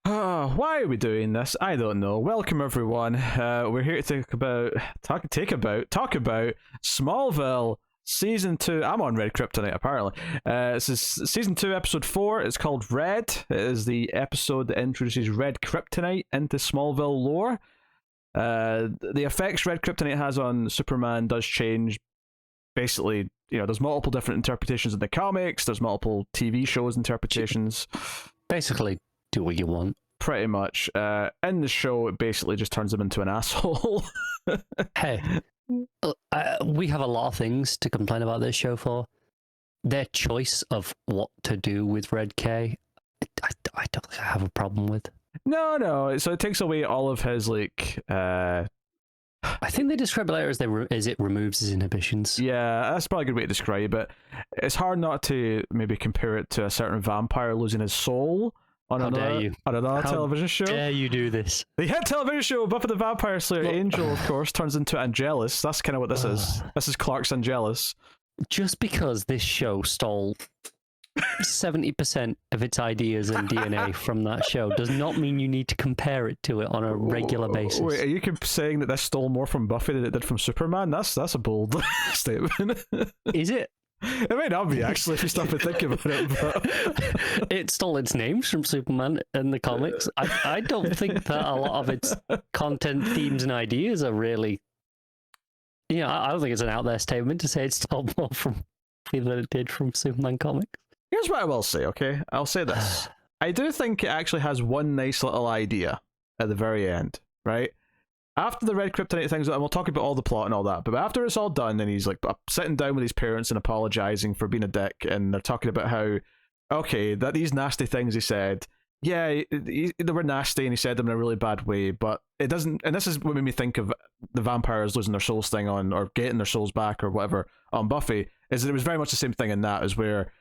Why are we doing this? I don't know. Welcome everyone. We're here to talk about Smallville season 2. I'm on Red Kryptonite apparently. This is season 2, episode 4. It's called Red. It is the episode that introduces Red Kryptonite into Smallville lore. The effects Red Kryptonite has on Superman does change. Basically, there's multiple different interpretations in the comics. There's multiple TV shows interpretations. Basically, do what you want. Pretty much. In the show, it basically just turns him into an asshole. Hey, we have a lot of things to complain about this show for. Their choice of what to do with Red K, I don't think I have a problem with. No. So it takes away all of his, I think they describe it later as it removes his inhibitions. Yeah, that's probably a good way to describe it. It's hard not to maybe compare it to a certain vampire losing his soul on another television show. How dare you do this? The hit television show Buffy the Vampire Slayer. Angel, of course, turns into Angelus. That's kind of what this is. This is Clark's Angelus. Just because this show stole 70% of its ideas and DNA from that show does not mean you need to compare it to it on a regular basis. Wait, are you saying that this stole more from Buffy than it did from Superman? That's a bold statement. Is it? It may not be, actually, if you stop and think about it. But... It stole its names from Superman in the comics. I don't think that a lot of its content, themes, and ideas are really... I don't think it's an out there statement to say it stole more from Buffy than it did from Superman comics. Here's what I will say, okay? I'll say this. I do think it actually has one nice little idea at the very end, right? After the Red Kryptonite things, and we'll talk about all the plot and all that, but after it's all done and he's like sitting down with his parents and apologizing for being a dick, and they're talking about how, okay, that these nasty things he said, yeah, they were nasty and he said them in a really bad way, but it doesn't, and this is what made me think of the vampires losing their souls thing on, or getting their souls back or whatever on Buffy, is that it was very much the same thing in that, is where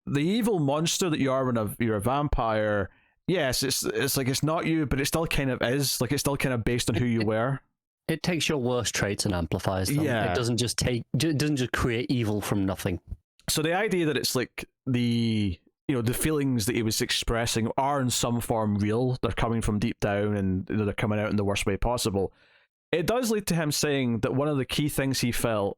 the evil monster that you are when you're a vampire, yes, it's like it's not you, but it still kind of is. Like it's still kind of based on who you were. It takes your worst traits and amplifies them. Yeah. It doesn't just create evil from nothing. So the idea that it's like the feelings that he was expressing are in some form real. They're coming from deep down, and they're coming out in the worst way possible. It does lead to him saying that one of the key things he felt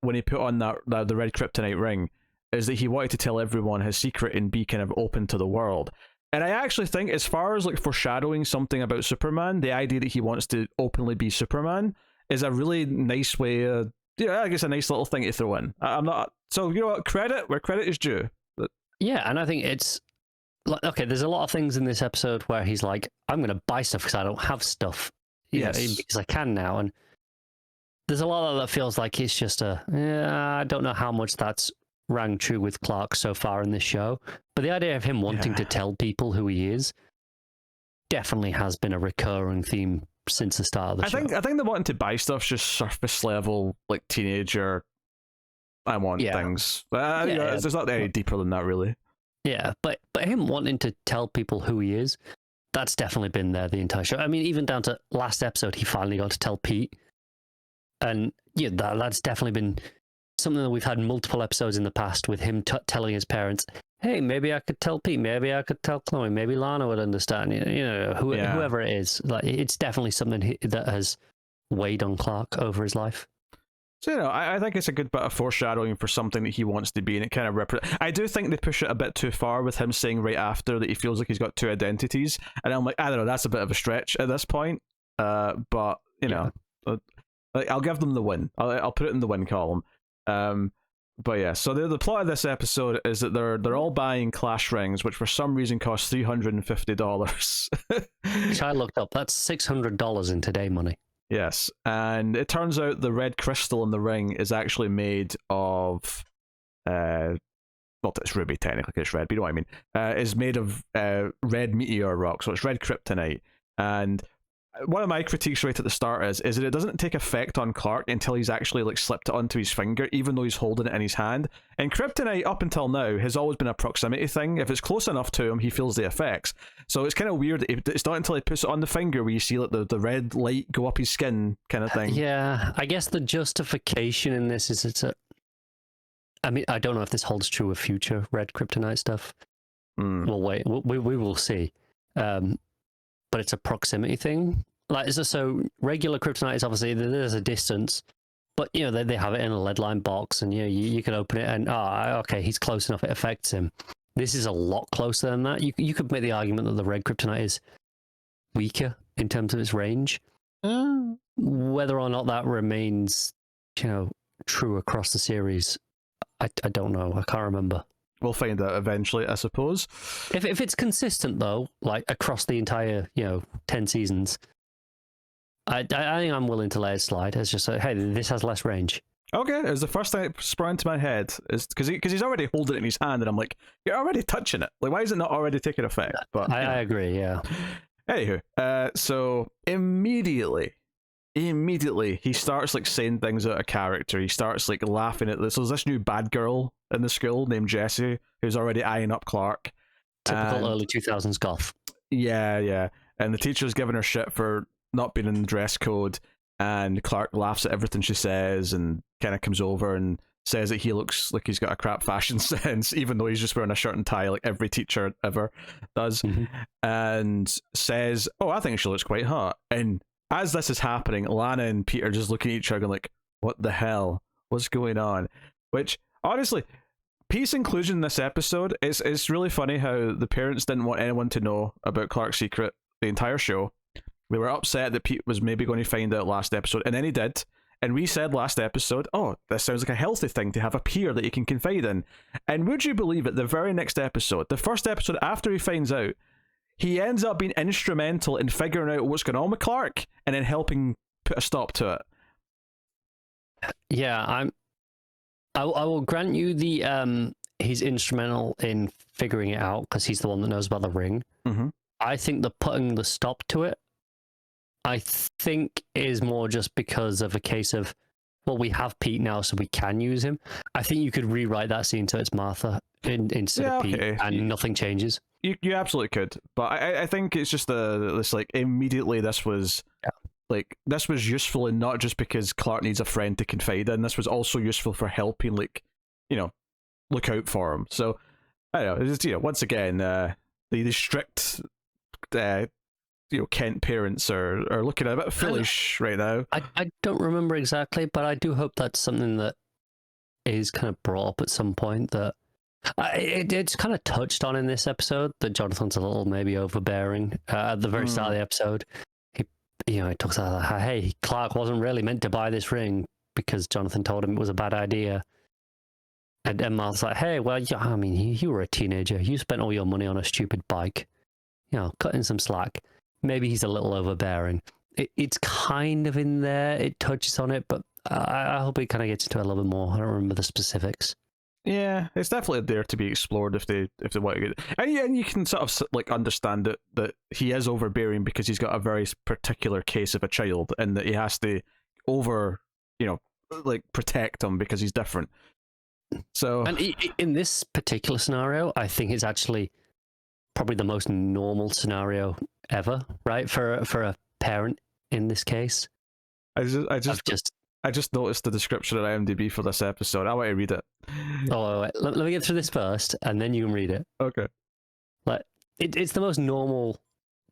when he put on the Red Kryptonite ring is that he wanted to tell everyone his secret and be kind of open to the world. And I actually think, as far as like foreshadowing something about Superman, the idea that he wants to openly be Superman is a really nice way. I guess a nice little thing to throw in. I'm not. So you know what? Credit where credit is due. Yeah, and I think it's like, okay. There's a lot of things in this episode where he's like, "I'm going to buy stuff because I don't have stuff, because I can now." And there's a lot of that feels like it's just I don't know how much that's rang true with Clark so far in this show, but the idea of him wanting to tell people who he is definitely has been a recurring theme since the start of the show. I think the wanting to buy stuff's just surface level, like teenager. I want things. There's not any deeper than that, really. Yeah, but him wanting to tell people who he is, that's definitely been there the entire show. I mean, even down to last episode, he finally got to tell Pete, and that's definitely been something that we've had multiple episodes in the past with him telling his parents, hey, maybe I could tell Pete, maybe I could tell Chloe, maybe Lana would understand, whoever it is. Like, it's definitely something that has weighed on Clark over his life. So, I think it's a good bit of foreshadowing for something that he wants to be, and it kind of I do think they push it a bit too far with him saying right after that he feels like he's got two identities, and I'm like, I don't know, that's a bit of a stretch at this point, but, I'll give them the win. I'll put it in the win column. But yeah, so the plot of this episode is that they're all buying Clash rings, which for some reason cost $350. Which I looked up. That's $600 in today money. Yes, and it turns out the red crystal in the ring is actually made of, well, it's ruby technically, it's red, but you know what I mean. Is made of red meteor rock, so it's red kryptonite. And one of my critiques right at the start is that it doesn't take effect on Clark until he's actually like slipped it onto his finger, even though he's holding it in his hand. And kryptonite up until now has always been a proximity thing. If it's close enough to him, he feels the effects. So it's kind of weird. It's not until he puts it on the finger where you see like the red light go up his skin kind of thing. Yeah, I guess the justification in this is I mean, I don't know if this holds true of future red kryptonite stuff. We'll wait. We will see. but it's a proximity thing. Like, so regular kryptonite is obviously there's a distance, but they have it in a lead line box, and you can open it and okay, he's close enough, it affects him. This is a lot closer than that. You could make the argument that the red kryptonite is weaker in terms of its range. Whether or not that remains, true across the series, I don't know. I can't remember. We'll find out eventually, I suppose. If it's consistent though, like across the entire 10 seasons, I think I'm willing to let it slide. It's just like, hey, this has less range. Okay, it was the first thing that sprung into my head, is because he's already holding it in his hand, and I'm like, you're already touching it. Like, why is it not already taking effect? But I agree, yeah. Anywho, so immediately he starts like saying things out of character. He starts like laughing at this. So there's this new bad girl in the school named Jessie who's already eyeing up Clark. Typical early 2000s goth. Yeah. And the teacher's giving her shit for not being in the dress code, and Clark laughs at everything she says and kind of comes over and says that he looks like he's got a crap fashion sense, even though he's just wearing a shirt and tie like every teacher ever does. And says, oh, I think she looks quite hot. And as this is happening, Lana and Peter just looking at each other like, what the hell? What's going on? Which, honestly, Pete's inclusion in this episode, it's really funny how the parents didn't want anyone to know about Clark's secret the entire show. They were upset that Pete was maybe going to find out last episode, and then he did. And we said last episode, oh, this sounds like a healthy thing to have a peer that you can confide in. And would you believe it, the very next episode, the first episode after he finds out, he ends up being instrumental in figuring out what's going on with Clark and then helping put a stop to it. Yeah, I will grant you the he's instrumental in figuring it out because he's the one that knows about the ring. I think the putting the stop to it, I think, is more just because of a case of, well, we have Pete now, so we can use him. I think you could rewrite that scene so it's Martha instead of Pete, and nothing changes. You absolutely could, but I think it's just this like immediately this was this was useful, and not just because Clark needs a friend to confide in. This was also useful for helping, like, look out for him. So I don't know. It's just, once again, the strict Kent parents are looking a bit foolish right now. I don't remember exactly, but I do hope that's something that is kind of brought up at some point, that it's kind of touched on in this episode, that Jonathan's a little maybe overbearing. At the very start of the episode, he talks about how, hey, Clark wasn't really meant to buy this ring because Jonathan told him it was a bad idea. And Martha's like, hey, well, I mean, you were a teenager. You spent all your money on a stupid bike. Cut in some slack. Maybe he's a little overbearing. It's kind of in there. It touches on it, but I hope it kind of gets into it a little bit more. I don't remember the specifics. Yeah, it's definitely there to be explored if they want to get. And you can sort of like understand that he is overbearing because he's got a very particular case of a child, and that he has to protect him because he's different. So, and in this particular scenario, I think it's actually probably the most normal scenario ever, right? For a parent in this case. I just noticed the description at IMDb for this episode. I want to read it. Oh, wait. Let me get through this first, and then you can read it. Okay. Like, it's the most normal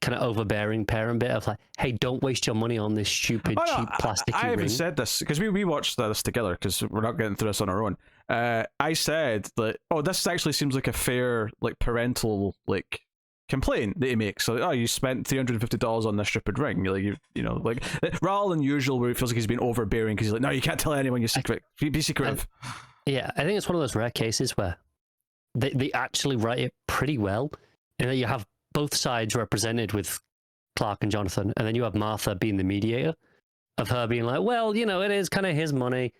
kind of overbearing parent bit of like, hey, don't waste your money on this stupid, cheap plastic ring. I haven't said this, because we watched this together, because we're not getting through this on our own. I said that, this actually seems like a fair, like, parental, like, complaint that he makes. So, you spent $350 on this stupid ring. Like, rather than usual, where he feels like he's been overbearing because he's like, no, you can't tell anyone your secret. Be secretive. Yeah, I think it's one of those rare cases where they actually write it pretty well, and then you have both sides represented with Clark and Jonathan, and then you have Martha being the mediator, of her being like, well, it is kind of his money.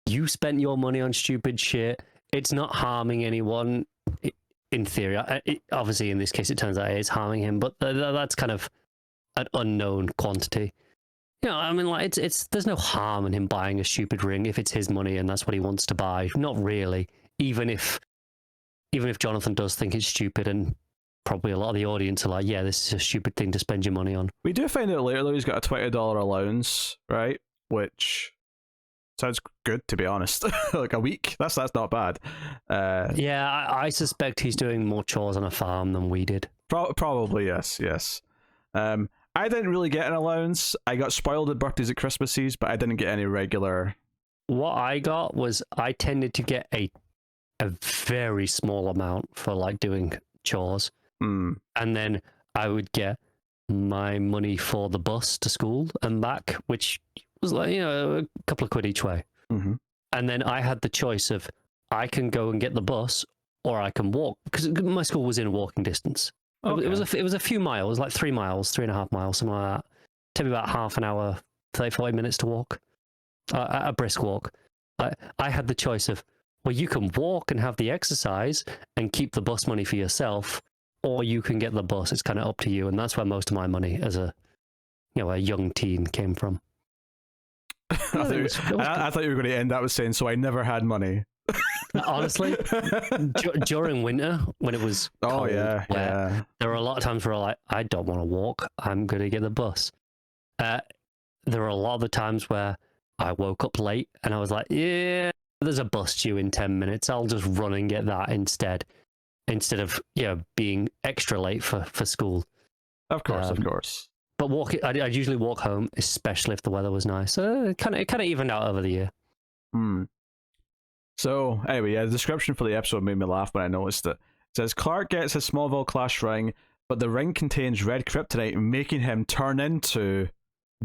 You spent your money on stupid shit. It's not harming anyone. In theory, obviously in this case it turns out it is harming him, but that's kind of an unknown quantity. I mean, like, it's there's no harm in him buying a stupid ring if it's his money and that's what he wants to buy. Not really. Even if Jonathan does think it's stupid, and probably a lot of the audience are like, yeah, this is a stupid thing to spend your money on. We do find out later though he's got a $20 allowance, right? Which sounds good, to be honest. Like a week. That's not bad. Yeah, I suspect he's doing more chores on a farm than we did. Probably, yes. I didn't really get an allowance. I got spoiled at birthdays at Christmases, but I didn't get any regular. What I got was I tended to get a very small amount for like doing chores, and then I would get my money for the bus to school and back, which was like a couple of quid each way. Mm-hmm. And then I had the choice of I can go and get the bus or I can walk, because my school was in walking distance. Okay. It was a few miles, like 3 miles, 3.5 miles, something like that. It took me about half an hour, 30, 40 minutes to walk, a brisk walk. I had the choice of, well, you can walk and have the exercise and keep the bus money for yourself, or you can get the bus. It's kind of up to you. And that's where most of my money as a young teen came from. I thought you were going to end that with saying, so I never had money. Honestly, during winter when it was cold, there were a lot of times where I don't want to walk, I'm going to get the bus. There were a lot of the times where I woke up late and I was like, yeah, there's a bus due in 10 minutes, I'll just run and get that instead of being extra late for school. Of course. But I'd usually walk home, especially if the weather was nice. So it kind of evened out over the year. So anyway, the description for the episode made me laugh when I noticed it. It says Clark gets his Smallville Clash ring, but the ring contains red kryptonite, making him turn into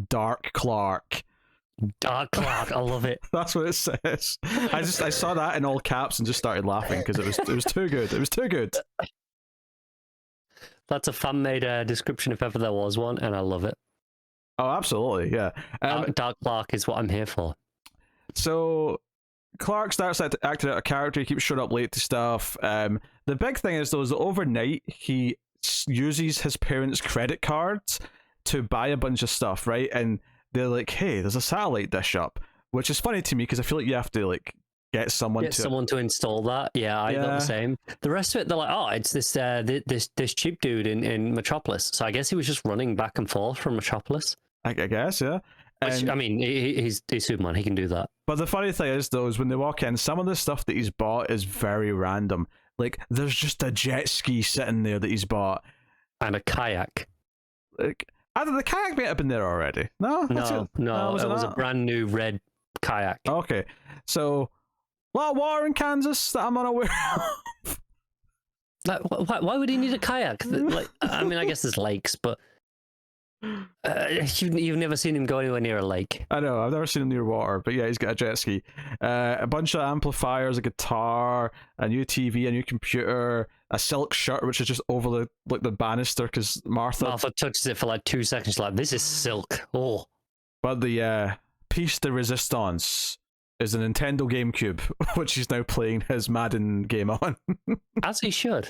Dark Clark. Dark Clark, I love it. That's what it says. I saw that in all caps and just started laughing because it was too good. It was too good. That's a fan-made description if ever there was one, and I love it. Oh, absolutely, yeah. Dark Clark is what I'm here for. So Clark starts acting out a character. He keeps showing up late to stuff. The big thing is, though, is that overnight he uses his parents' credit cards to buy a bunch of stuff, right? And they're like, hey, there's a satellite dish up, which is funny to me because I feel like you have to get someone to install that. Yeah, I got the same. The rest of it, they're like, oh, it's this cheap dude in Metropolis. So I guess he was just running back and forth from Metropolis. I guess, yeah. Which, I mean, he's Superman. He can do that. But the funny thing is, though, is when they walk in, some of the stuff that he's bought is very random. Like, there's just a jet ski sitting there that he's bought. And a kayak. Like, the kayak might have been there already. No, it was a brand new red kayak. Okay, so a lot of water in Kansas that I'm unaware of. Why would he need a kayak? Like, I mean, I guess there's lakes, but you've never seen him go anywhere near a lake. I know, I've never seen him near water, but yeah, he's got a jet ski, a bunch of amplifiers, a guitar, a new TV, a new computer, a silk shirt which is just over the banister because Martha touches it for like 2 seconds, like, this is silk. Oh, but the piece de resistance is a Nintendo GameCube, which he's now playing his Madden game on. As he should.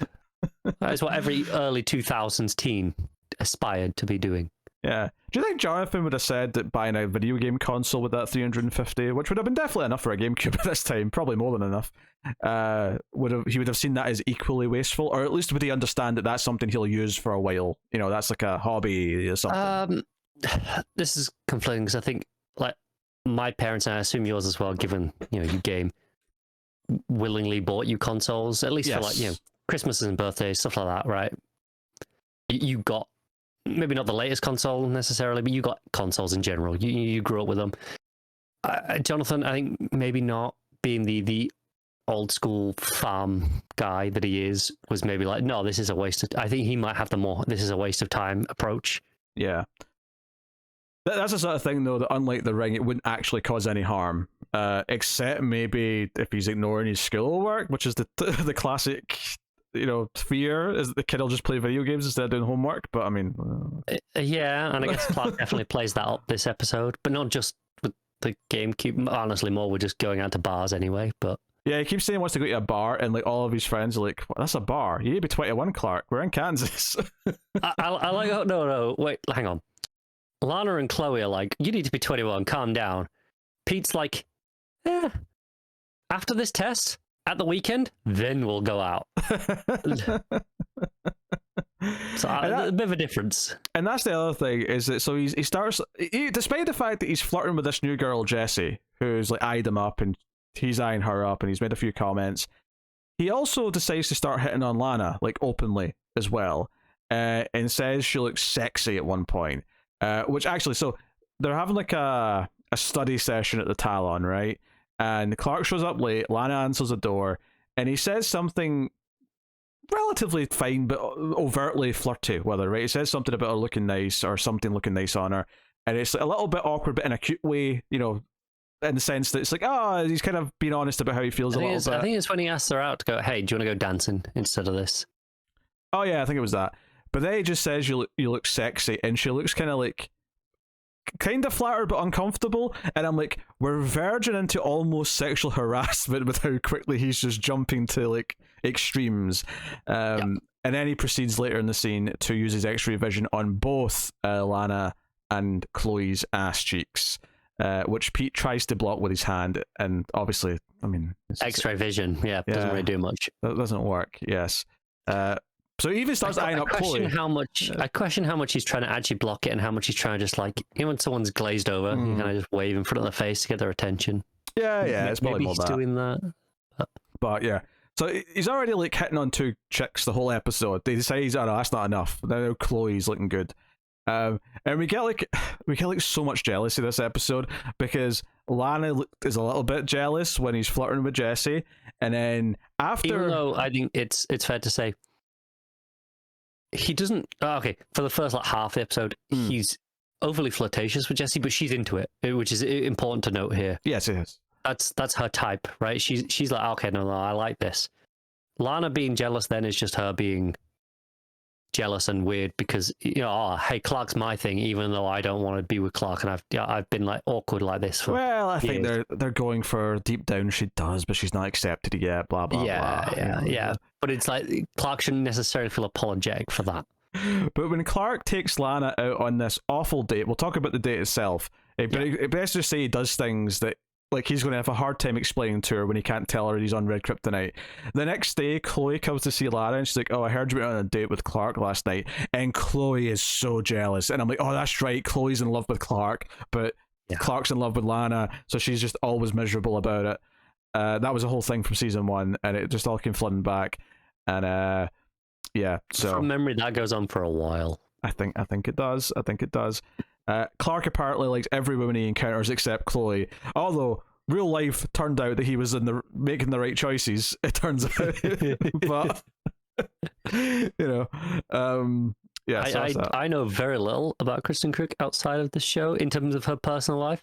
That is what every early 2000s teen aspired to be doing. Yeah. Do you think Jonathan would have said that buying a video game console with that 350, which would have been definitely enough for a GameCube at this time, probably more than enough, he would have seen that as equally wasteful, or at least would he understand that that's something he'll use for a while? That's like a hobby or something. This is conflicting because I think, like, my parents, and I assume yours as well, given you game, willingly bought you consoles, at least for like Christmases and birthdays, stuff like that, right? You got maybe not the latest console necessarily, but you got consoles in general. You grew up with them. Jonathan, I think maybe not being the old school farm guy that he is, was maybe like, no, this is a waste of. I think he might have this is a waste of time approach. Yeah. That's the sort of thing, though, that unlike the ring, it wouldn't actually cause any harm, except maybe if he's ignoring his schoolwork, which is the classic, fear, is that the kid will just play video games instead of doing homework. But I mean, yeah, and I guess Clark definitely plays that up this episode, but not just with the GameCube. Honestly, more we're just going out to bars anyway. But yeah, he keeps saying he wants to go to a bar, and like all of his friends are like, well, "That's a bar. You need to be 21, Clark. We're in Kansas." I like, oh, no, wait, hang on. Lana and Chloe are like, you need to be 21, calm down. Pete's like, after this test, at the weekend, then we'll go out. So a bit of a difference. And that's the other thing, is that so he starts, despite the fact that he's flirting with this new girl, Jessie, who's like eyed him up and he's eyeing her up and he's made a few comments, he also decides to start hitting on Lana, like openly as well. and says she looks sexy at one point. Which actually, so they're having like a study session at the Talon, right? And Clark shows up late. Lana answers the door, and he says something relatively fine but overtly flirty with her, right? He says something about her looking nice or something looking nice on her, and it's a little bit awkward but in a cute way, you know, in the sense that it's like, oh, he's kind of being honest about how he feels a little bit. I think it's when he asks her out to go, hey, do you want to go dancing instead of this? Oh yeah, I think it was that. But then he just says you look sexy, and she looks kind of like flattered but uncomfortable, and I'm like, we're verging into almost sexual harassment with how quickly he's just jumping to like extremes. And then he proceeds later in the scene to use his X-ray vision on both Lana and Chloe's ass cheeks, which Pete tries to block with his hand, and obviously, I mean, X-ray vision, doesn't really do much. That doesn't work. Yes. So he even starts eyeing up Chloe. I question how much he's trying to actually block it and how much he's trying to just like, you know, when someone's glazed over, you kind of just wave in front of their face to get their attention. Yeah, it's probably maybe more he's that. doing that. But yeah, so he's already like hitting on two chicks the whole episode. They decide, oh no, that's not enough. Now Chloe's looking good. And we get like so much jealousy this episode because Lana is a little bit jealous when he's flirting with Jesse, and then after, even though I think it's fair to say he doesn't. Okay, for the first like half the episode, he's overly flirtatious with Jesse, but she's into it, which is important to note here. Yes, it is. That's her type, right? She's like, okay, no, I like this. Lana being jealous then is just her being jealous and weird because, you know, oh, hey, Clark's my thing, even though I don't want to be with Clark, and I've been like awkward like this for I think years. they're going for deep down she does, but she's not accepted it yet. Blah blah blah. Yeah. But it's like Clark shouldn't necessarily feel apologetic for that. But when Clark takes Lana out on this awful date, we'll talk about the date itself. But best to say he does things that, like, he's going to have a hard time explaining to her when he can't tell her he's on red kryptonite. The next day, Chloe comes to see Lara, and she's like, oh, I heard you went on a date with Clark last night. And Chloe is so jealous. And I'm like, oh, that's right, Chloe's in love with Clark, but Clark's in love with Lana, so she's just always miserable about it. That was a whole thing from season 1, and it just all came flooding back. And so from memory, that goes on for a while. I think it does. Clark apparently likes every woman he encounters except Chloe, although real life turned out that he was making the right choices, it turns out. But you know, I know very little about Kristin Kreuk outside of the show in terms of her personal life.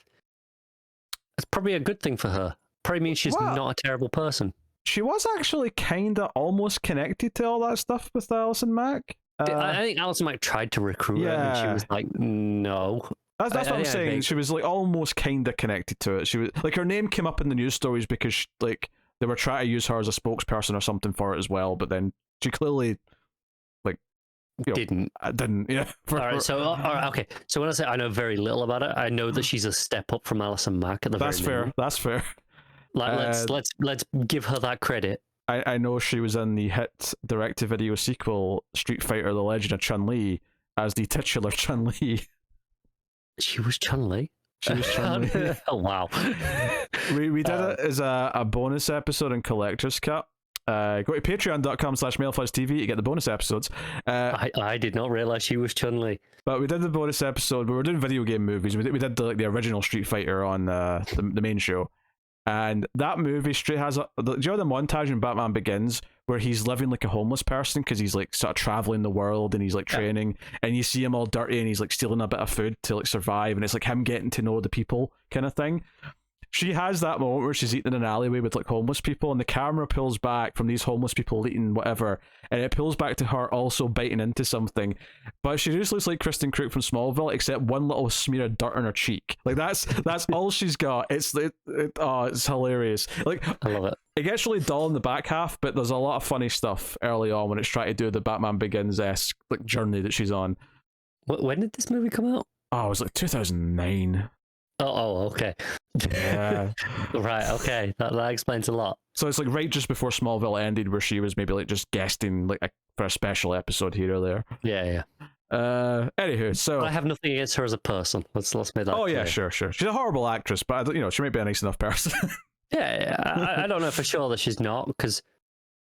It's probably a good thing for her. Probably means she's not a terrible person. She was actually kind of almost connected to all that stuff with Allison Mack. I think Allison Mack tried to recruit her, and she was like, "No." That's what I'm saying. She was like almost kind of connected to it. She was like, her name came up in the news stories because like they were trying to use her as a spokesperson or something for it as well. But then she clearly didn't. Yeah. All right. Okay. So when I say I know very little about it, I know that she's a step up from Allison Mack at the very least. That's fair. Like let's give her that credit. I know she was in the hit direct-to-video sequel Street Fighter: The Legend of Chun-Li as the titular Chun-Li. She was Chun-Li? She was Chun-Li. Oh, wow. we did it as a bonus episode in Collector's Cut. Go to patreon.com/MailFuzzTV to get the bonus episodes. I did not realize she was Chun-Li. But we did the bonus episode, but we're doing video game movies. We did the original Street Fighter on the main show. And that movie straight has do you know the montage in Batman Begins where he's living like a homeless person because he's like sort of traveling the world and he's like training, and you see him all dirty and he's like stealing a bit of food to like survive, and it's like him getting to know the people kind of thing. She has that moment where she's eating in an alleyway with like homeless people, and the camera pulls back from these homeless people eating whatever, and it pulls back to her also biting into something. But she just looks like Kristin Kreuk from Smallville, except one little smear of dirt on her cheek. Like that's all she's got. It's hilarious. Like I love it. It gets really dull in the back half, but there's a lot of funny stuff early on when it's trying to do the Batman Begins-esque like journey that she's on. When did this movie come out? Oh, it was like 2009. Oh, okay. Yeah. Right, okay. That explains a lot. So it's like right just before Smallville ended, where she was maybe like just guesting like for a special episode here or there. Yeah. Anywho, so I have nothing against her as a person. Let's make that clear. Yeah, sure. She's a horrible actress, but she might be a nice enough person. I don't know for sure that she's not, because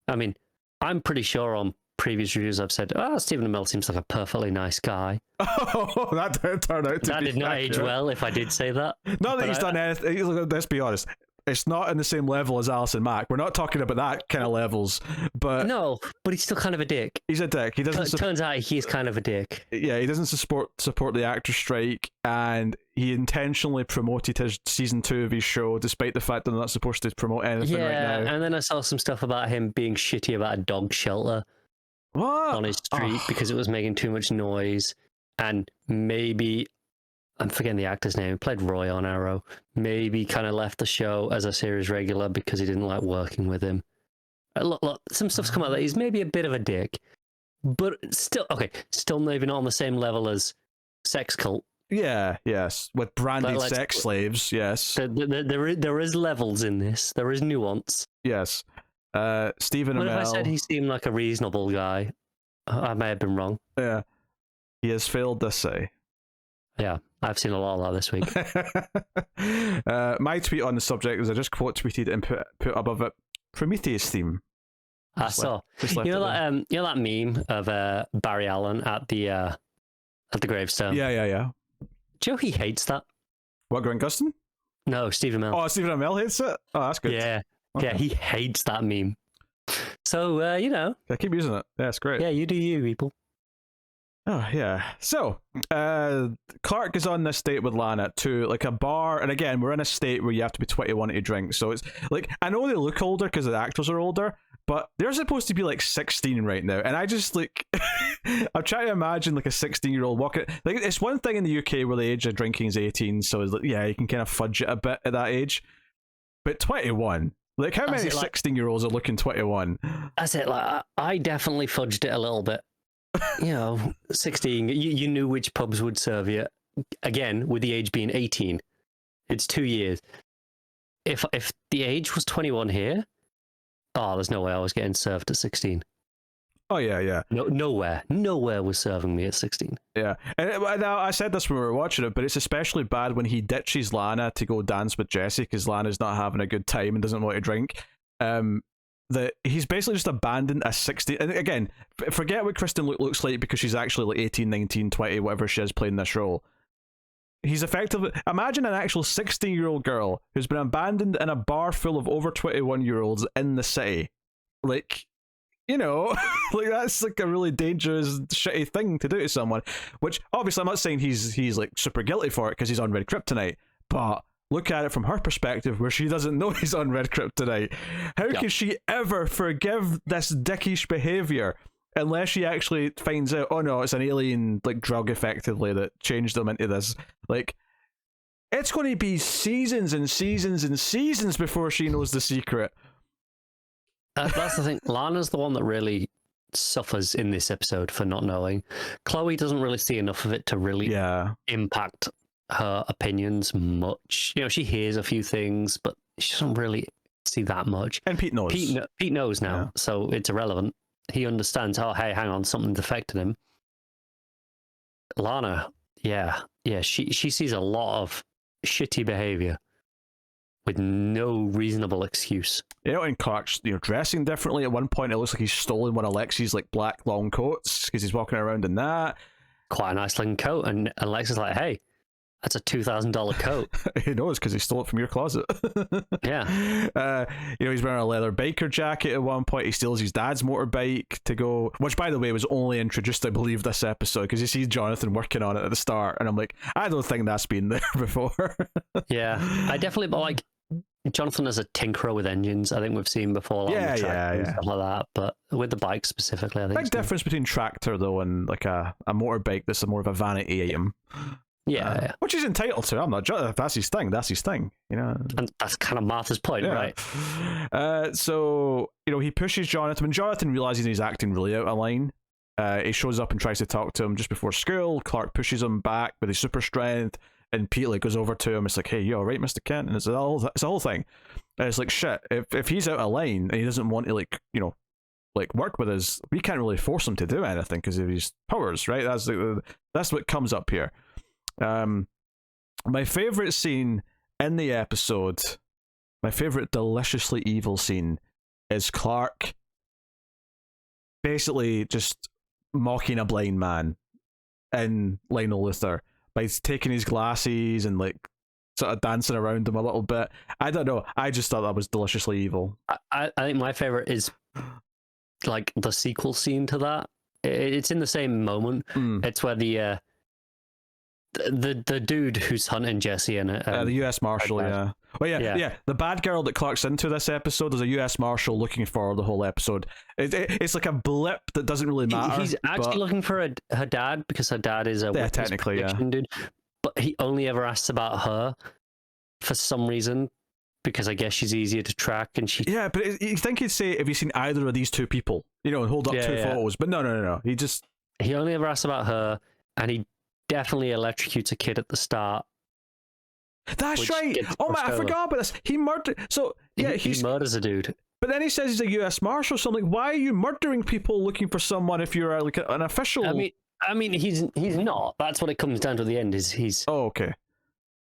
I mean, I'm pretty sure on previous reviews I've said, Stephen Amell seems like a perfectly nice guy. Oh, that did turn out to that be did not age well if I did say that. Not that he's done anything. Let's be honest. It's not in the same level as Allison Mack. We're not talking about that kind of levels, but no, but he's still kind of a dick. He's a dick. He doesn't. Turns out he's kind of a dick. Yeah, he doesn't support the actor strike, and he intentionally promoted his season 2 of his show, despite the fact that they're not supposed to promote anything right now. Yeah, and then I saw some stuff about him being shitty about a dog shelter on his street because it was making too much noise, and maybe. I'm forgetting the actor's name. He played Roy on Arrow. Maybe kind of left the show as a series regular because he didn't like working with him. Look, some stuff's come out that he's maybe a bit of a dick, but still maybe not on the same level as Sex Cult. Yeah, yes, with branded sex slaves. Yes, there is levels in this. There is nuance. Yes, Stephen Amell. If I said he seemed like a reasonable guy, I may have been wrong. Yeah, he has failed this say. Yeah, I've seen a lot of that this week. My tweet on the subject is I just quote tweeted and put above it Prometheus theme. I saw. You know that meme of Barry Allen at the gravestone? Yeah. Do you know he hates that? What, Grant Gustin? No, Stephen Amell. Oh, Stephen Amell hates it? Oh, that's good. Yeah. Okay. Yeah, he hates that meme. So, I keep using it. Yeah, it's great. Yeah, you do you, people. Oh, yeah. So, Clark is on this date with Lana to, like, a bar. And again, we're in a state where you have to be 21 to drink. So it's, like, I know they look older because the actors are older, but they're supposed to be, like, 16 right now. And I just, like, I'm trying to imagine, like, a 16-year-old walking. Like, it's one thing in the UK where the age of drinking is 18. So, it's like, yeah, you can kind of fudge it a bit at that age. But 21... Like, how many 16-year-olds are looking 21? That's it. Like, I definitely fudged it a little bit. 16, you knew which pubs would serve you. Again, with the age being 18. It's 2 years. If the age was 21 here, there's no way I was getting served at 16. Oh, yeah. Nowhere was serving me at 16. Yeah. And now, I said this when we were watching it, but it's especially bad when he ditches Lana to go dance with Jesse because Lana's not having a good time and doesn't want to drink. That he's basically just abandoned a 16... And again, forget what Kristin looks like because she's actually like 18, 19, 20, whatever she is playing this role. He's effectively... Imagine an actual 16-year-old girl who's been abandoned in a bar full of over 21-year-olds in the city. Like... like that's like a really dangerous, shitty thing to do to someone. Which obviously I'm not saying he's like super guilty for it because he's on red kryptonite, but look at it from her perspective, where she doesn't know he's on red kryptonite. How can she ever forgive this dickish behavior unless she actually finds out? Oh no, it's an alien like drug effectively that changed them into this. Like, it's going to be seasons and seasons and seasons before she knows the secret. That's the thing. Lana's the one that really suffers in this episode for not knowing. Chloe doesn't really see enough of it to really impact her opinions much. She hears a few things, but she doesn't really see that much. And Pete knows. Pete knows now, so it's irrelevant. He understands, oh, hey, hang on, something's affected him. Lana, she sees a lot of shitty behavior with no reasonable excuse. And Clark's dressing differently. At one point, it looks like he's stolen one of Lexi's like black long coats because he's walking around in that. Quite a nice looking coat, and Lexi's like, "Hey, that's a $2,000 coat." He knows because he stole it from your closet. Yeah. He's wearing a leather biker jacket at one point. He steals his dad's motorbike to go, which by the way was only introduced, I believe, this episode because you see Jonathan working on it at the start, and I'm like, I don't think that's been there before. Yeah, I definitely, but like. Jonathan is a tinkerer with engines. I think we've seen before. Yeah. Stuff like that. But with the bike specifically, I think big difference between tractor though and like a motorbike that's more of a vanity item. Yeah, which he's entitled to. I'm not. If that's his thing. That's his thing. And that's kind of Martha's point, right? So he pushes Jonathan. When Jonathan realizes he's acting really out of line, he shows up and tries to talk to him just before school. Clark pushes him back with his super strength. And Pete goes over to him. It's like, hey, you all right, Mr. Kent? And it's a whole thing. And it's like, shit. If he's out of line and he doesn't want to work with us, we can't really force him to do anything because of his powers, right? That's what comes up here. My favorite scene in the episode, my favorite deliciously evil scene, is Clark basically just mocking a blind man in Lionel Luthor by taking his glasses and like sort of dancing around him a little bit. I don't know. I just thought that was deliciously evil. I think my favorite is like the sequel scene to that. It's in the same moment. It's where the dude who's hunting Jesse and the U.S. Marshal, yeah. Well, yeah. The bad girl that Clark's into this episode is a U.S. Marshal looking for her the whole episode. It's like a blip that doesn't really matter. He's actually looking for her dad because her dad is a technically, dude. But he only ever asks about her for some reason because I guess she's easier to track and she. Yeah, but you think he'd say, "Have you seen either of these two people?" You know, and hold up two photos. But no. He only ever asks about her, and he definitely electrocutes a kid at the start. That's right. Oh my, I forgot about this. He murdered. So yeah, he murders a dude. But then he says he's a U.S. Marshal. So I'm like, why are you murdering people looking for someone if you're like an official? I mean, he's not. That's what it comes down to. At the end is he's. Oh, okay.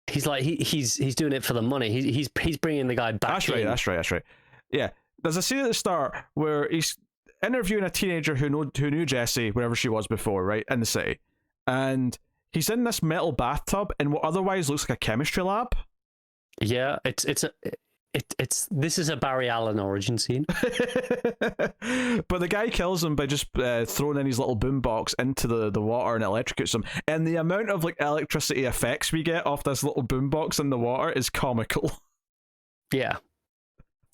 He's like he's doing it for the money. He's bringing the guy back. That's right. Yeah, there's a scene at the start where he's interviewing a teenager who knew Jessie wherever she was before, right, in the city, and he's in this metal bathtub in what otherwise looks like a chemistry lab. Yeah, this is a Barry Allen origin scene. But the guy kills him by just throwing in his little boombox into the water and electrocutes him. And the amount of like electricity effects we get off this little boombox in the water is comical. Yeah,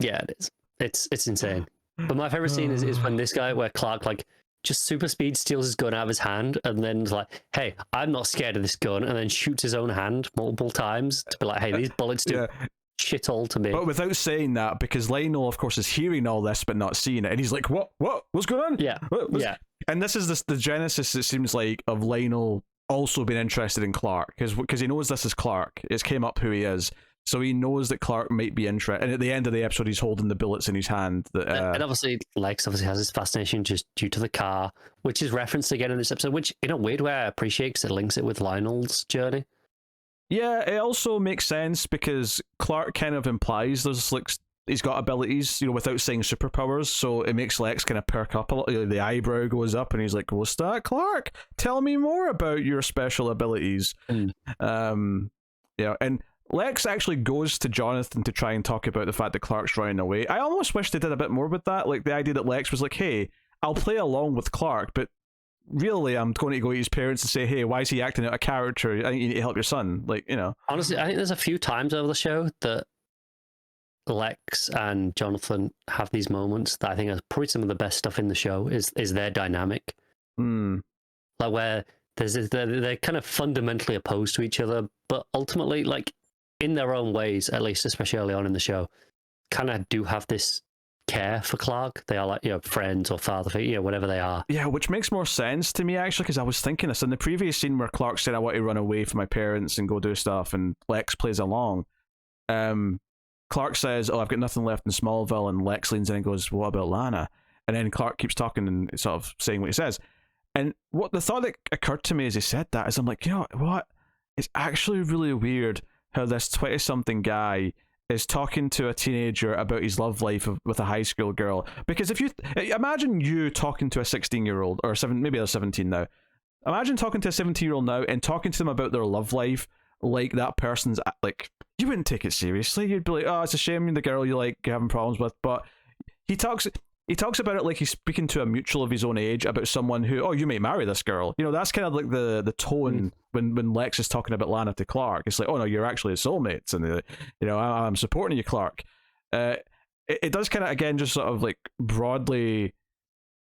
it is. It's insane. But my favorite scene is when this guy, where Clark like just super speed steals his gun out of his hand and then is like, "Hey, I'm not scared of this gun," and then shoots his own hand multiple times to be like, "Hey, these bullets do." Shit all to me. But without saying that, because Lionel, of course, is hearing all this but not seeing it, and he's like, what's going on? Yeah. Yeah. And this is the genesis, it seems like, of Lionel also being interested in Clark, because he knows this is Clark. It's came up who he is. So he knows that Clark might be interested. And at the end of the episode, he's holding the bullets in his hand. And obviously, Lex has his fascination just due to the car, which is referenced again in this episode, which in a weird way I appreciate because it links it with Lionel's journey. Yeah, it also makes sense because Clark kind of implies there's like he's got abilities, you know, without saying superpowers. So it makes Lex kind of perk up a little. The eyebrow goes up, and he's like, "What's that, Clark? Tell me more about your special abilities." Yeah, and Lex actually goes to Jonathan to try and talk about the fact that Clark's running away. I almost wish they did a bit more with that, like the idea that Lex was like, "Hey, I'll play along with Clark, but." Really, I'm going to go to his parents and say, "Hey, why is he acting out a character? I think you need to help your son." Like, you know. Honestly, I think there's a few times over the show that Lex and Jonathan have these moments that I think are probably some of the best stuff in the show. Is their dynamic, like where they're kind of fundamentally opposed to each other, but ultimately, like in their own ways, at least, especially early on in the show, kind of do have this care for Clark. They are like, you know, friends or father figure, you know, whatever they are. Yeah, which makes more sense to me actually, because I was thinking this in the previous scene where Clark said, "I want to run away from my parents and go do stuff," and Lex plays along. Clark says, "Oh, I've got nothing left in Smallville," and Lex leans in and goes, "What about Lana?" And then Clark keeps talking and sort of saying what he says. And what the thought that occurred to me as he said that is, I'm like, you know what? It's actually really weird how this 20-something guy is talking to a teenager about his love life with a high school girl. Because if you imagine you talking to a 16-year-old or maybe they're 17 now. Imagine talking to a 17-year-old now and talking to them about their love life like that person's like, you wouldn't take it seriously. You'd be like, "Oh, it's a shame the girl you like you're having problems with." But he talks about it like he's speaking to a mutual of his own age about someone who, "Oh, you may marry this girl." You know, that's kind of like the tone when Lex is talking about Lana to Clark. It's like, "Oh no, you're actually soulmates," and you know, I'm supporting you, Clark. It does kind of again just sort of like broadly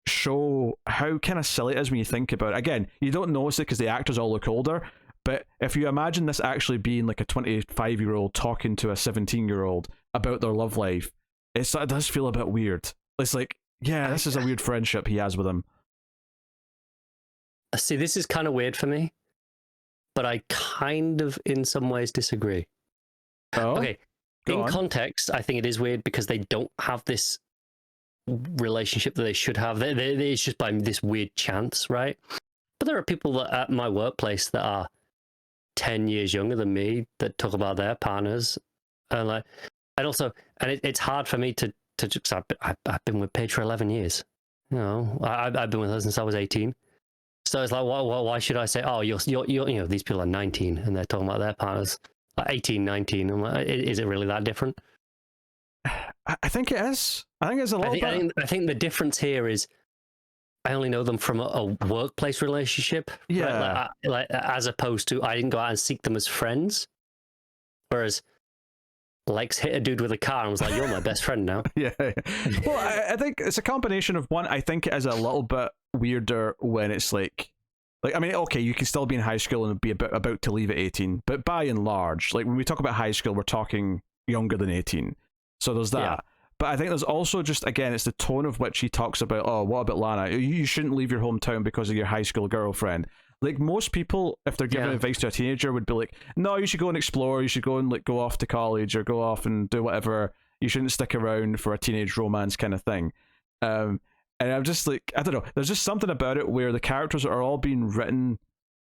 show how kind of silly it is when you think about it. Again, you don't notice it because the actors all look older, but if you imagine this actually being like a 25-year-old talking to a 17-year-old about their love life, it does feel a bit weird. It's like, yeah, this is a weird friendship he has with him. See, this is kind of weird for me, but I kind of, in some ways, disagree. Oh? Okay, in context, I think it is weird because they don't have this relationship that they should have. It's just by this weird chance, right? But there are people that at my workplace that are 10 years younger than me that talk about their partners, and it's hard for me to just. I've been with Paige for 11 years. You know, I've been with her since I was 18. So it's like, why should I say, oh, you're, you know, these people are 19 and they're talking about their partners like 18, 19. I'm like, is it really that different? I think it is. I think it's a little bit. I think the difference here is I only know them from a workplace relationship. Yeah. Right? Like, as opposed to I didn't go out and seek them as friends. Whereas Lex hit a dude with a car and was like, you're my best friend now. Yeah. Well, I think it's a combination of one. I think it is a little bit weirder when it's like, I mean, okay, you can still be in high school and be about to leave at 18, but by and large, like when we talk about high school, we're talking younger than 18. So there's that. Yeah. But I think there's also just, again, it's the tone of which he talks about, oh, what about Lana? You shouldn't leave your hometown because of your high school girlfriend. Like, most people, if they're giving advice to a teenager, would be like, no, you should go and explore. You should go and, like, go off to college or go off and do whatever. You shouldn't stick around for a teenage romance kind of thing. And I'm just like, I don't know. There's just something about it where the characters are all being written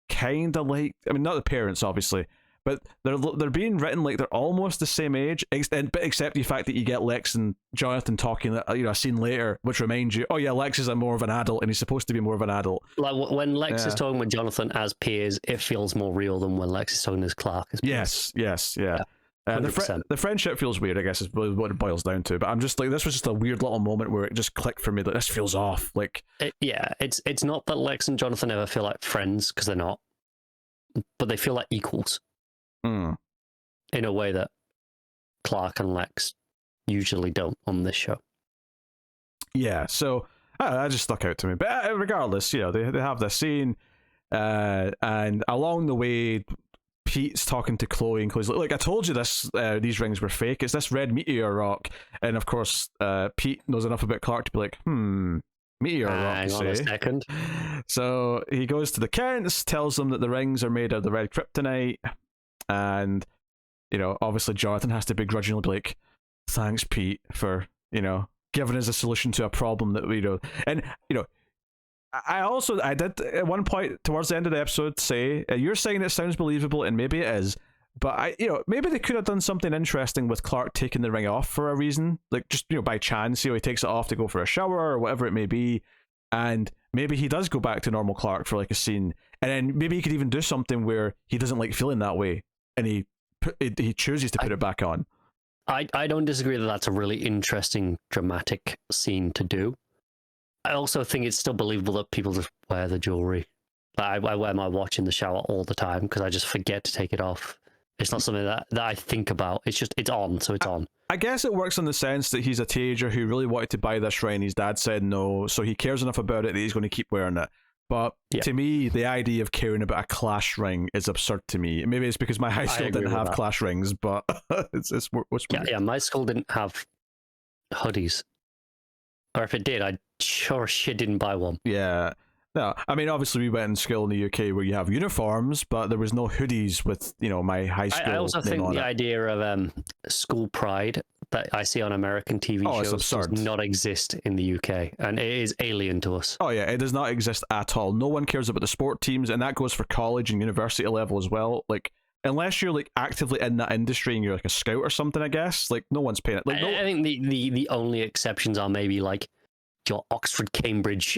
kind of like, I mean, not the parents, obviously, but they're being written like they're almost the same age, except the fact that you get Lex and Jonathan talking, you know, a scene later, which reminds you, oh yeah, Lex is more of an adult, and he's supposed to be more of an adult. Like when Lex is talking with Jonathan as peers, it feels more real than when Lex is talking as Clark as peers. Yes, yeah. The friendship feels weird, I guess, is what it boils down to. But I'm just like, this was just a weird little moment where it just clicked for me that this feels off. Like, it's not that Lex and Jonathan ever feel like friends, because they're not, but they feel like equals. In a way that Clark and Lex usually don't on this show. Yeah, so that just stuck out to me. But regardless, you know, they have this scene, and along the way, Pete's talking to Chloe, and Chloe's like, I told you these rings were fake. It's this red meteor rock. And of course, Pete knows enough about Clark to be like, meteor rock, hang on a second. So he goes to the Kents, tells them that the rings are made of the red kryptonite, and, you know, obviously Jonathan has to begrudgingly be like, thanks, Pete, for, you know, giving us a solution to a problem that we know. And, you know, I did at one point towards the end of the episode say, you're saying it sounds believable, and maybe it is, but you know, maybe they could have done something interesting with Clark taking the ring off for a reason, like just, you know, by chance, you know, he takes it off to go for a shower or whatever it may be, and maybe he does go back to normal Clark for like a scene, and then maybe he could even do something where he doesn't like feeling that way, and he chooses to put it back on. I don't disagree that that's a really interesting, dramatic scene to do. I also think it's still believable that people just wear the jewelry. I wear my watch in the shower all the time because I just forget to take it off. It's not something that I think about. It's just, it's on, so it's on. I guess it works in the sense that he's a teenager who really wanted to buy this ring. His dad said no, so he cares enough about it that he's going to keep wearing it. But to me, the idea of caring about a Clash ring is absurd to me. Maybe it's because my high school didn't have Clash rings, but it's what's yeah, my school didn't have hoodies. Or if it did, I sure shit didn't buy one. Yeah. No, I mean, obviously we went in school in the UK where you have uniforms, but there was no hoodies with, you know, my high school. I also think the idea of school pride that I see on American TV shows does not exist in the UK, and it is alien to us. Oh yeah, it does not exist at all. No one cares about the sport teams, and that goes for college and university level as well. Like, unless you're like actively in that industry and you're like a scout or something, I guess, like no one's paying it. Like, I think the only exceptions are maybe like your Oxford Cambridge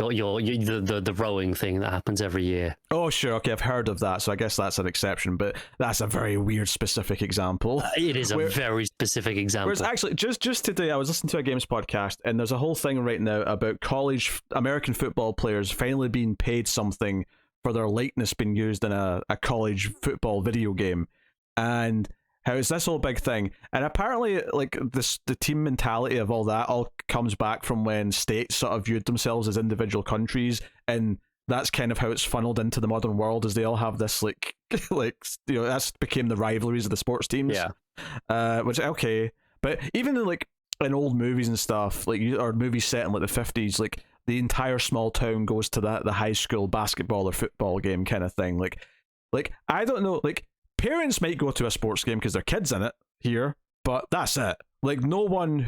the rowing thing that happens every year. Oh sure, okay, I've heard of that, so I guess that's an exception, but that's a very weird specific example. It is a very specific example. Whereas actually, just today I was listening to a games podcast, and there's a whole thing right now about college American football players finally being paid something for their likeness being used in a college football video game, and how it's this whole big thing. And apparently, like, the team mentality of all that all comes back from when states sort of viewed themselves as individual countries, and that's kind of how it's funneled into the modern world, as they all have this like you know, that's became the rivalries of the sports teams. Yeah. Which, okay, but even in old movies and stuff, like, or movies set in like the 50s, like the entire small town goes to the high school basketball or football game kind of thing. Like I don't know, like, parents might go to a sports game because their kid's in it here, but that's it. Like, no one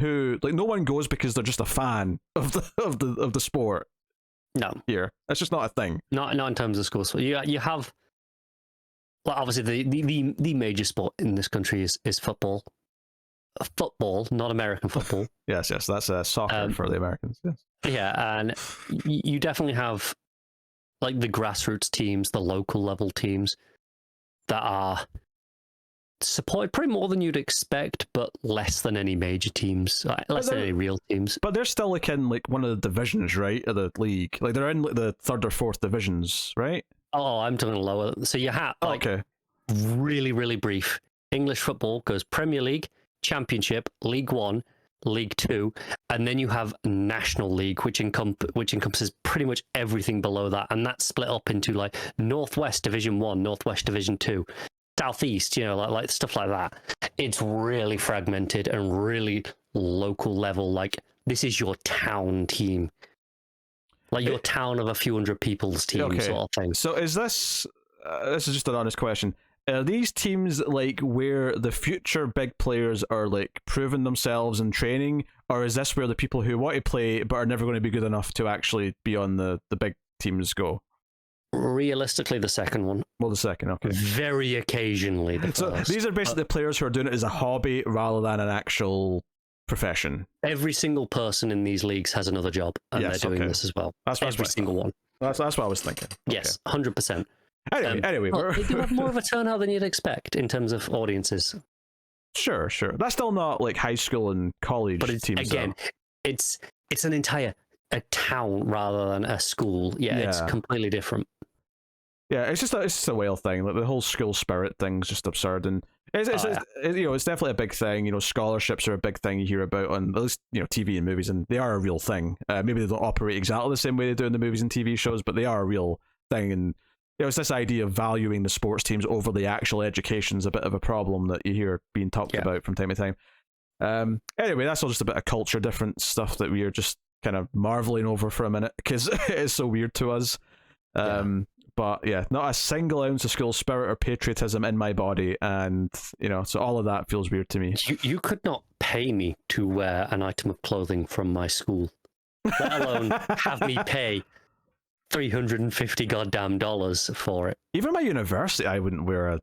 goes because they're just a fan of the sport. No, here that's just not a thing. Not in terms of schools. So you have, well, obviously the major sport in this country is football, football, not American football. Yes, that's soccer for the Americans. Yes. Yeah, and you definitely have like the grassroots teams, the local level teams that are supported pretty more than you'd expect, but less than any major teams, less than any real teams. But they're still like in like one of the divisions, right, of the league. Like they're in like the third or fourth divisions, right? Oh, I'm talking lower. So you have like really, really brief. English football goes Premier League, Championship, League One, League Two, and then you have National League, which encompasses pretty much everything below that, and that's split up into like Northwest Division 1, Northwest Division 2, Southeast, like stuff like that. It's really fragmented and really local level. Like this is your town team, like your town of a few hundred people's team, sort of thing. So is this? This is just an honest question. Are these teams like where the future big players are like proving themselves in training, or is this where the people who want to play but are never going to be good enough to actually be on the big teams go? Realistically, the second one. Well, the second, okay. Very occasionally. So these are basically the players who are doing it as a hobby rather than an actual profession. Every single person in these leagues has another job, and they're doing this as well. That's every single one. That's what I was thinking. Yes, 100%. Anyway, they do have more of a turnout than you'd expect in terms of audiences. Sure. That's still not like high school and college teams. Again, it's an entire town rather than a school. Yeah, it's completely different. Yeah, it's just a whale thing. Like the whole school spirit thing's just absurd, and it's definitely a big thing. Scholarships are a big thing you hear about on at least TV and movies, and they are a real thing. Maybe they don't operate exactly the same way they do in the movies and TV shows, but they are a real thing. And it's this idea of valuing the sports teams over the actual education is a bit of a problem that you hear being talked about from time to time. Anyway, that's all just a bit of culture difference stuff that we are just kind of marveling over for a minute because it's so weird to us. But yeah, not a single ounce of school spirit or patriotism in my body, and so all of that feels weird to me. You could not pay me to wear an item of clothing from my school, let alone have me pay $350 goddamn dollars for it. Even my university, I wouldn't wear a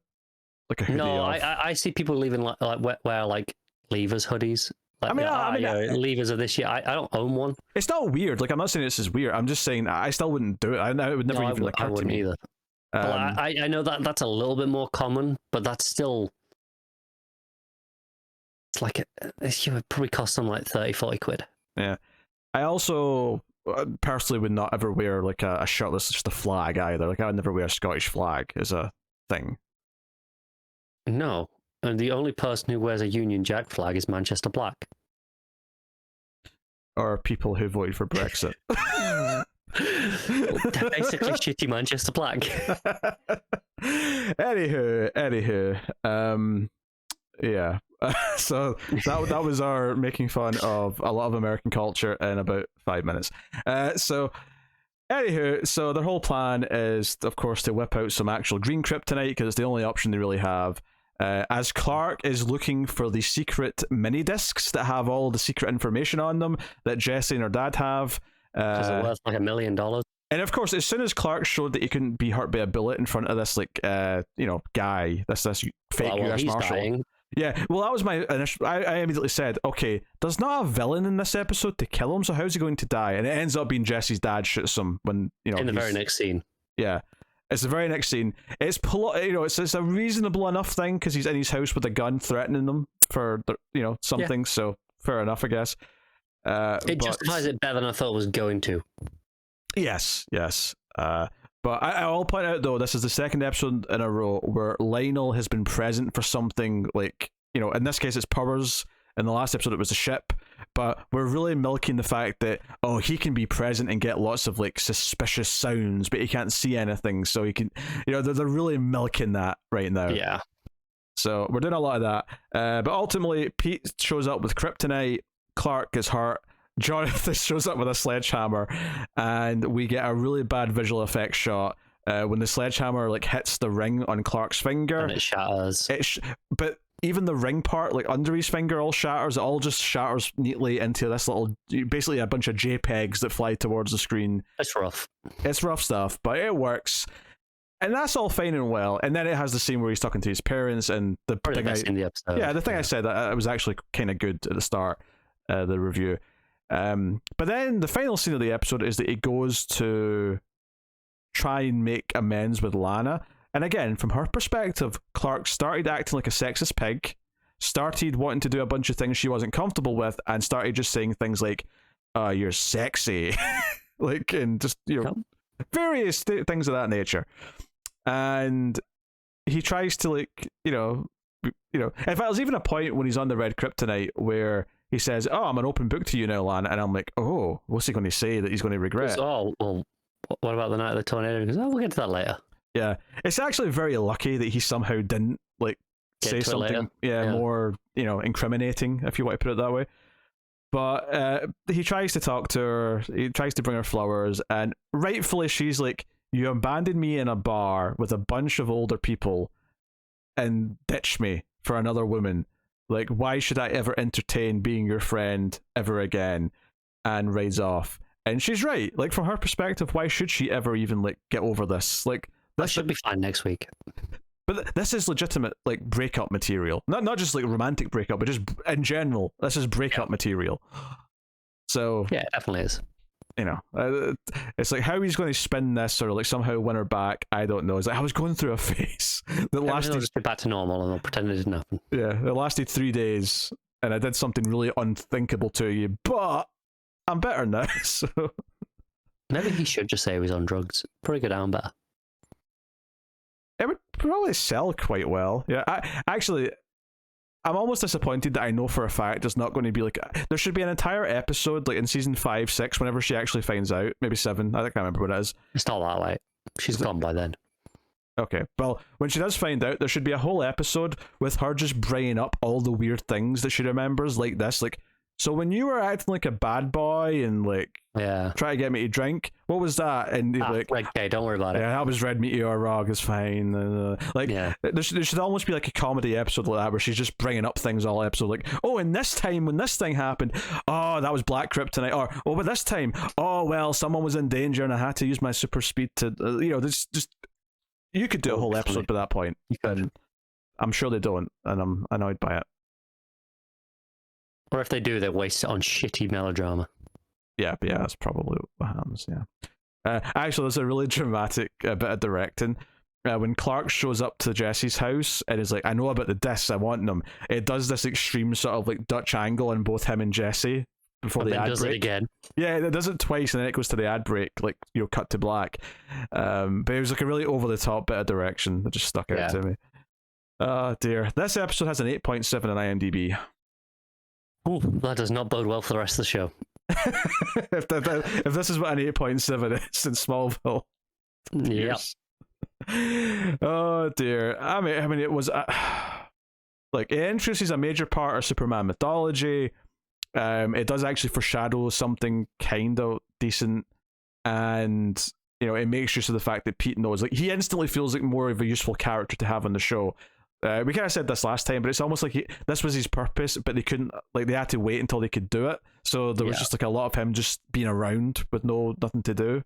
hoodie. No, I see people leaving wear like Leavers hoodies. Like, Leavers of this year. I don't own one. It's not weird. Like I'm not saying this is weird. I'm just saying I still wouldn't do it. It would never even occur to me either. I know that's a little bit more common, but that's still. It's like it would probably cost them like 30-40 quid. Yeah, I also personally would not ever wear like a shirt that's just a flag either. Like I would never wear a Scottish flag as a thing. No, and the only person who wears a Union Jack flag is Manchester Black. Or people who voted for Brexit. They're basically shitty Manchester Black. Anywho, yeah. So that was our making fun of a lot of American culture in about 5 minutes. So their whole plan is, of course, to whip out some actual green kryptonite because it's the only option they really have. As Clark is looking for the secret mini discs that have all the secret information on them that Jesse and her dad have. Because they're worth like $1 million. And of course, as soon as Clark showed that he couldn't be hurt by a bullet in front of this guy, this fake US Marshal. Dying. Yeah, well, that was my initial. I immediately said, okay, there's not a villain in this episode to kill him, so how's he going to die? And it ends up being Jesse's dad shoots him when in the very next scene. Yeah, it's the very next scene. It's it's a reasonable enough thing because he's in his house with a gun threatening them for something. Yeah. So fair enough, I guess. It justifies it better than I thought it was going to. Yes. But I'll point out, though, this is the second episode in a row where Lionel has been present for something like, in this case, it's powers. In the last episode, it was a ship. But we're really milking the fact that, he can be present and get lots of, suspicious sounds, but he can't see anything. So he can, they're really milking that right now. Yeah. So we're doing a lot of that. But ultimately, Pete shows up with kryptonite. Clark gets hurt. Jonathan shows up with a sledgehammer, and we get a really bad visual effects shot when the sledgehammer hits the ring on Clark's finger, and it shatters. But even the ring part, under his finger, all shatters. It all just shatters neatly into this basically a bunch of JPEGs that fly towards the screen. It's rough. It's rough stuff, but it works. And that's all fine and well. And then it has the scene where he's talking to his parents, and Probably the best in the episode. Yeah, the thing I said, it was actually kind of good at the start, the review. But then the final scene of the episode is that he goes to try and make amends with Lana. And again, from her perspective, Clark started acting like a sexist pig, started wanting to do a bunch of things she wasn't comfortable with, and started just saying things like, you're sexy. Like, and just, various things of that nature. And he tries to, like, in fact, there's even a point when he's on the red kryptonite where he says, I'm an open book to you now, Lana. And I'm like, what's he going to say that he's going to regret? Well, what about the night of the tornado? He goes, we'll get to that later. Yeah, it's actually very lucky that he somehow didn't, like, say something more, incriminating, if you want to put it that way. But he tries to talk to her, he tries to bring her flowers, and rightfully she's like, you abandoned me in a bar with a bunch of older people and ditched me for another woman. Like, why should I ever entertain being your friend ever again? And rides off. And she's right. Like, from her perspective, why should she ever even, like, get over this? Like, that should be fine next week. But this is legitimate, like, breakup material. Not just, like, romantic breakup, but just in general. This is breakup material. So... yeah, it definitely is. It's like how he's going to spin this or, like, somehow win her back, I don't know. It's like, I was going through a phase that lasted... just be back to normal and they'll pretend it didn't happen. Yeah, it lasted 3 days, and I did something really unthinkable to you, but I'm better now, so... Maybe he should just say he was on drugs. Probably go down better. It would probably sell quite well. Yeah, I'm almost disappointed that I know for a fact there's not going to be, like, there should be an entire episode, like, in season 5, 6, whenever she actually finds out. Maybe 7. I can't remember what it is. It's not that late. She's gone by then. Okay, well, when she does find out, there should be a whole episode with her just bringing up all the weird things that she remembers, like this, like, so when you were acting like a bad boy and, like, try to get me to drink, what was that? And like, okay, don't worry about it. Yeah, that was Red Meteor Rog, it's fine. There should almost be like a comedy episode like that where she's just bringing up things all episode, like, and this time when this thing happened, that was Black Kryptonite, or but this time, well, someone was in danger and I had to use my super speed to, just you could do a whole episode by that point. You could. I'm sure they don't, and I'm annoyed by it. Or if they do, they waste it on shitty melodrama. Yeah, that's probably what happens, yeah. Actually, there's a really dramatic bit of directing. When Clark shows up to Jesse's house and is like, I know about the discs, I want them. It does this extreme sort of, like, Dutch angle on both him and Jesse before the ad break. Does it again. Yeah, it does it twice and then it goes to the ad break, like, cut to black. But it was like a really over-the-top bit of direction that just stuck out to me. Oh, dear. This episode has an 8.7 on IMDb. Ooh, that does not bode well for the rest of the show. if this is what an 8.7 is in Smallville. Yep. Oh dear. I mean, it was like, it introduces a major part of Superman mythology. It does actually foreshadow something kind of decent, and it makes use of the fact that Pete knows. Like, he instantly feels like more of a useful character to have on the show. We kind of said this last time, but it's almost like this was his purpose, but they couldn't, like, they had to wait until they could do it. So there was just, like, a lot of him just being around with nothing to do.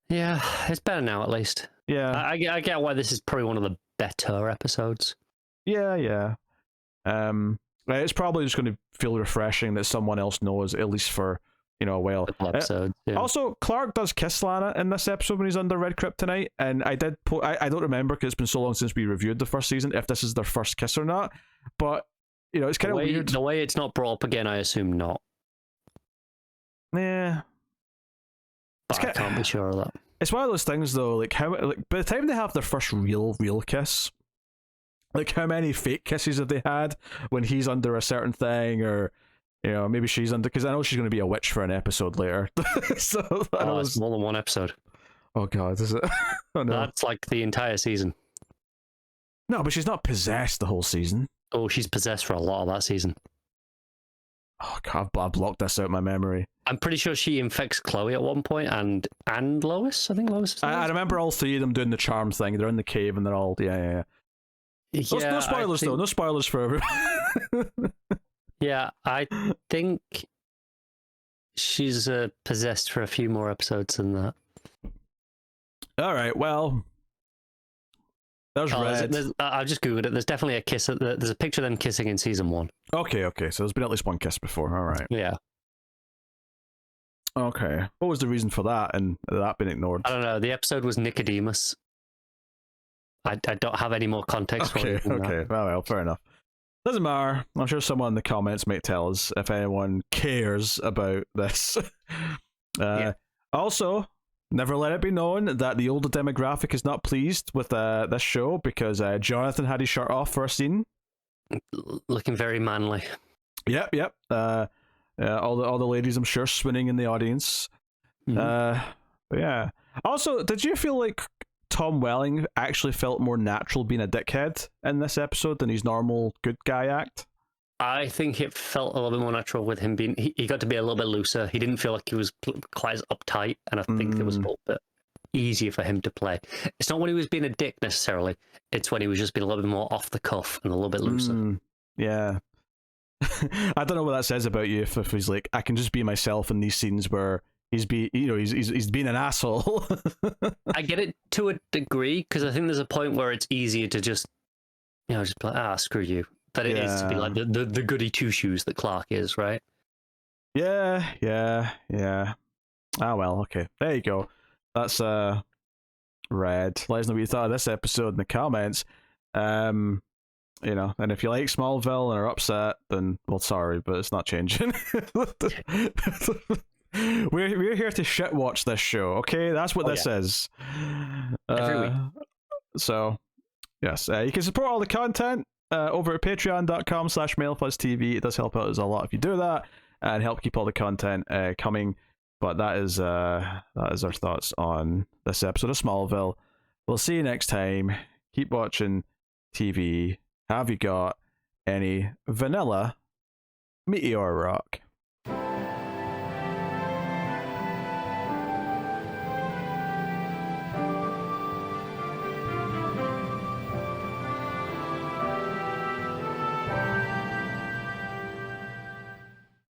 Yeah, it's better now, at least. Yeah. I get why this is probably one of the better episodes. Yeah. It's probably just going to feel refreshing that someone else knows, at least for, a while. Episode, Also, Clark does kiss Lana in this episode when he's under Red Kryptonite, and I don't remember because it's been so long since we reviewed the first season if this is their first kiss or not, but it's kind of weird. The way it's not brought up again, I assume not. Yeah, but I can't be sure of that. It's one of those things though, like by the time they have their first real kiss, like, how many fake kisses have they had when he's under a certain thing, or maybe she's under, because I know she's going to be a witch for an episode later. So it's more than one episode. Oh god, is it? Oh no, that's like the entire season. No, but she's not possessed the whole season. Oh, she's possessed for a lot of that season. Oh god, I've blocked this out of my memory. I'm pretty sure she infects Chloe at one point, and Lois. I think Lois is I remember all three of them doing the charm thing. They're in the cave and they're all yeah. No spoilers though. No spoilers for everyone. Yeah, I think she's possessed for a few more episodes than that. All right, well, There's Red. I just googled it. There's definitely a kiss. There's a picture of them kissing in season 1. Okay. So there's been at least one kiss before. All right. Yeah. Okay. What was the reason for that, and that been ignored? I don't know. The episode was Nicodemus. I don't have any more context for it. Okay. Well, fair enough. Doesn't matter. I'm sure someone in the comments might tell us if anyone cares about this. Also, never let it be known that the older demographic is not pleased with this show because Jonathan had his shirt off for a scene. Looking very manly. Yep. All the ladies, I'm sure, swinning in the audience. But yeah. Also, did you feel like Tom Welling actually felt more natural being a dickhead in this episode than his normal good guy act? I think it felt a little bit more natural with him being. He got to be a little bit looser. He didn't feel like he was quite as uptight, and I think it was a little bit easier for him to play. It's not when he was being a dick necessarily. It's when he was just being a little bit more off the cuff and a little bit looser. Yeah. I don't know what that says about you if he's like, I can just be myself in these scenes where he's being an asshole. I get it to a degree because I think there's a point where it's easier to just be like, screw you. But it is to be like the goody two shoes that Clark is, right? Yeah. Ah, well, okay. There you go. That's Red. Let us know what you thought of this episode in the comments. And if you like Smallville and are upset, then, well, sorry, but it's not changing. We're here to shit watch this show, okay? That's what this is. Every week. So, yes, you can support all the content over at patreon.com/MailFuzzTV. It does help out us a lot if you do that and help keep all the content coming. But that is our thoughts on this episode of Smallville. We'll see you next time. Keep watching TV. Have you got any vanilla meteor rock?